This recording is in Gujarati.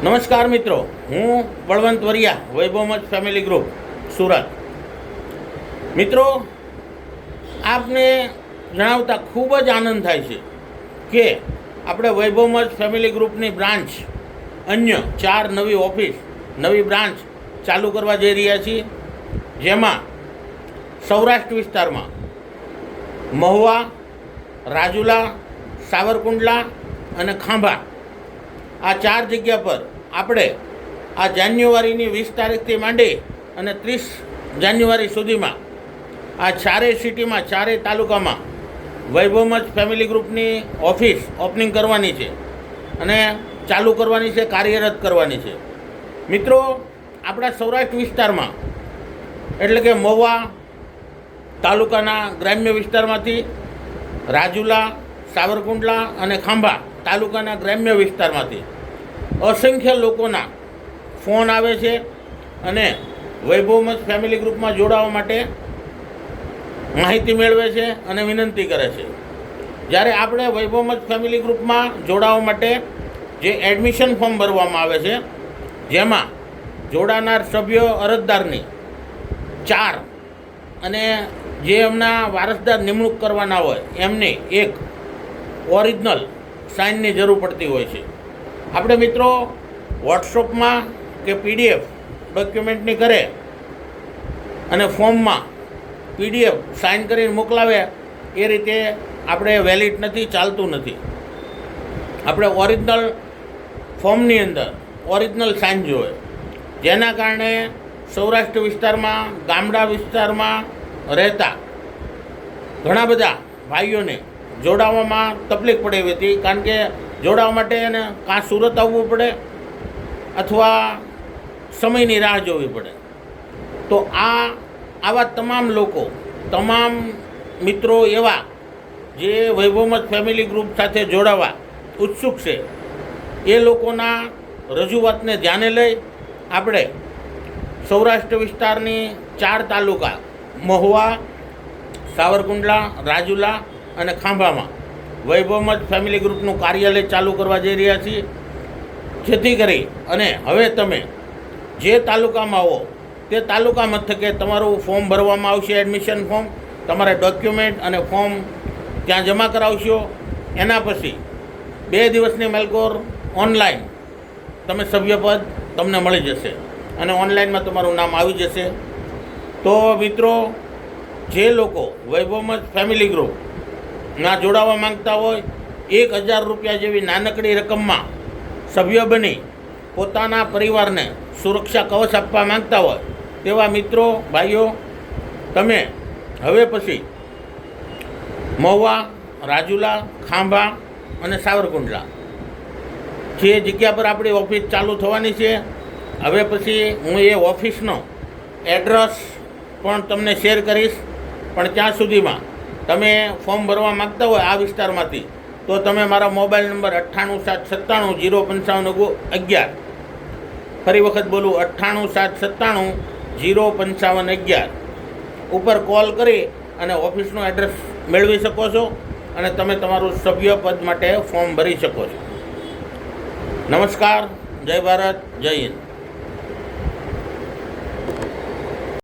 નમસ્કાર મિત્રો, હું બળવંત વરિયા, વૈભવમત ફેમિલી ગ્રુપ, સુરત. મિત્રો, આપને જણાવતા ખૂબ જ આનંદ થાય છે કે આપણે વૈભવમત ફેમિલી ગ્રુપની બ્રાન્ચ, અન્ય 4 નવી ઓફિસ, નવી બ્રાન્ચ ચાલુ કરવા જઈ રહ્યા છીએ. જેમાં સૌરાષ્ટ્ર વિસ્તારમાં મહુવા, રાજુલા, સાવરકુંડલા અને ખાંભા, આ 4 જગ્યા પર આપણે આ જાન્યુઆરીની 20 તારીખથી માંડી અને 30 જાન્યુઆરી સુધીમાં આ 4 સિટીમાં, 4 તાલુકામાં વૈભવમત ફેમિલી ગ્રુપની ઓફિસ ઓપનિંગ કરવાની છે અને ચાલુ કરવાની છે, કાર્યરત કરવાની છે. મિત્રો, આપણા સૌરાષ્ટ્ર વિસ્તારમાં એટલે કે મહુવા તાલુકાના ગ્રામ્ય વિસ્તારમાંથી, રાજુલા, સાવરકુંડલા અને ખાંભા તાલુકાના ગ્રામ્ય વિસ્તારમાંથી અસંખ્ય લોકોના ફોન આવે છે અને વૈભવમત ફેમિલી ગ્રુપમાં જોડાવા માટે માહિતી મેળવે છે અને વિનંતી કરે છે. જ્યારે આપણે વૈભવમત ફેમિલી ગ્રુપમાં જોડાવા માટે જે એડમિશન ફોર્મ ભરવામાં આવે છે, જેમાં જોડાનાર સભ્યો અરજદારની 4 અને જે એમના વારસદાર નિમણૂક કરવાના હોય એમની એક ઓરિજિનલ સાઇનની જરૂર પડતી હોય છે. આપણે મિત્રો વોટ્સઅપમાં કે PDF ડોક્યુમેન્ટની કરે અને ફોર્મમાં PDF સાઇન કરીને મોકલાવે એ રીતે આપણે વેલિડ નથી, ચાલતું નથી. આપણે ઓરિજિનલ ફોર્મની અંદર ઓરિજિનલ સાઇન જોઈએ, જેના કારણે સૌરાષ્ટ્ર વિસ્તારમાં, ગામડા વિસ્તારમાં રહેતા ઘણા બધા ભાઈઓને જોડાવામાં તકલીફ પડે એવી હતી. કારણ કે જોડાવા માટે એને કાં સુરત આવવું પડે અથવા સમયની રાહ જોવી પડે. તો આવા તમામ લોકો, તમામ મિત્રો એવા જે વૈભવમત ફેમિલી ગ્રુપ સાથે જોડાવા ઉત્સુક છે, એ લોકોના રજૂઆતને ધ્યાને લઈ આપણે સૌરાષ્ટ્ર વિસ્તારની 4 તાલુકા મહુવા, સાવરકુંડલા, રાજુલા અને ખાંભામાં વૈભવમત ફેમિલી ગ્રુપનું કાર્યાલય ચાલુ કરવા જઈ રહ્યા છીએ. જેથી કરી અને હવે તમે જે તાલુકામાં હો તે તાલુકા મથકે તમારું ફોર્મ ભરવામાં આવશે, એડમિશન ફોર્મ. તમારે ડોક્યુમેન્ટ અને ફોર્મ ત્યાં જમા કરાવશો. એના પછી 2 દિવસની મેલકોર ઓનલાઈન તમે સભ્યપદ તમને મળી જશે અને ઓનલાઈનમાં તમારું નામ આવી જશે. તો મિત્રો, જે લોકો વૈભવમત ફેમિલી ગ્રુપના જોડાવા માંગતા હોય, 1000 રૂપિયા જેવી નાનકડી રકમમાં સભ્ય બની પોતાના પરિવારને સુરક્ષા કવચ આપવા માંગતા હોય તેવા મિત્રો, ભાઈઓ, તમે હવે પછી મહુવા, રાજુલા, ખાંભા અને સાવરકુંડલા જે જગ્યા પર આપણી ઓફિસ ચાલુ થવાની છે, હવે પછી હું એ ઓફિસનો એડ્રેસ પણ તમને શેર કરીશ. પણ ત્યાં સુધીમાં તમે ફોર્મ ભરવા માગતા હોય આ વિસ્તારમાંથી, તો તમે મારા મોબાઈલ નંબર 98 797 055 11, ફરી વખત બોલું 98 797 055 11 ઉપર કોલ કરી અને ઓફિસનું એડ્રેસ મેળવી શકો છો અને તમે તમારું સભ્યપદ માટે ફોર્મ ભરી શકો છો. નમસ્કાર, જય ભારત, જય હિન્દ.